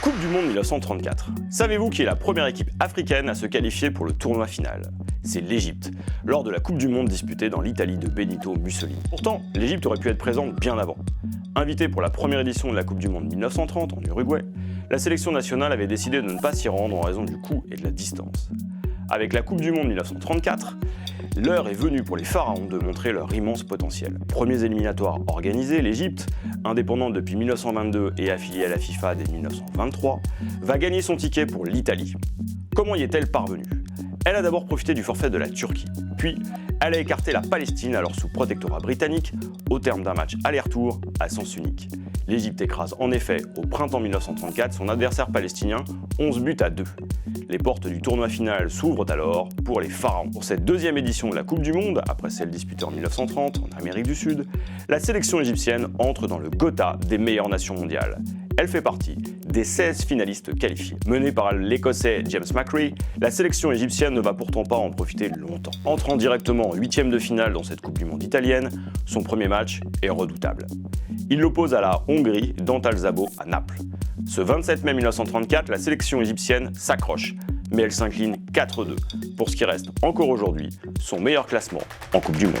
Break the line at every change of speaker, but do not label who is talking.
Coupe du Monde 1934. Savez-vous qui est la première équipe africaine à se qualifier pour le tournoi final? C'est l'Égypte, lors de la Coupe du Monde disputée dans l'Italie de Benito Mussolini. Pourtant, l'Égypte aurait pu être présente bien avant. Invitée pour la première édition de la Coupe du Monde 1930 en Uruguay, la sélection nationale avait décidé de ne pas s'y rendre en raison du coût et de la distance. Avec la Coupe du Monde 1934, l'heure est venue pour les pharaons de montrer leur immense potentiel. Premiers éliminatoires organisés, l'Égypte, indépendante depuis 1922 et affiliée à la FIFA dès 1923, va gagner son ticket pour l'Italie. Comment y est-elle parvenue? Elle a d'abord profité du forfait de la Turquie, puis elle a écarté la Palestine, alors sous protectorat britannique, au terme d'un match aller-retour à sens unique. L'Égypte écrase en effet, au printemps 1934, son adversaire palestinien 11 buts à 2. Les portes du tournoi final s'ouvrent alors pour les pharaons. Pour cette deuxième édition de la Coupe du Monde, après celle disputée en 1930 en Amérique du Sud, la sélection égyptienne entre dans le Gotha des meilleures nations mondiales. Elle fait partie des 16 finalistes qualifiés. Menée par l'Écossais James Macrae, la sélection égyptienne ne va pourtant pas en profiter longtemps. Entrant directement en huitième de finale dans cette Coupe du Monde italienne, son premier match est redoutable. Il l'oppose à la Hongrie d'Antal Szabo à Naples. Ce 27 mai 1934, la sélection égyptienne s'accroche, mais elle s'incline 4-2 pour ce qui reste encore aujourd'hui son meilleur classement en Coupe du Monde.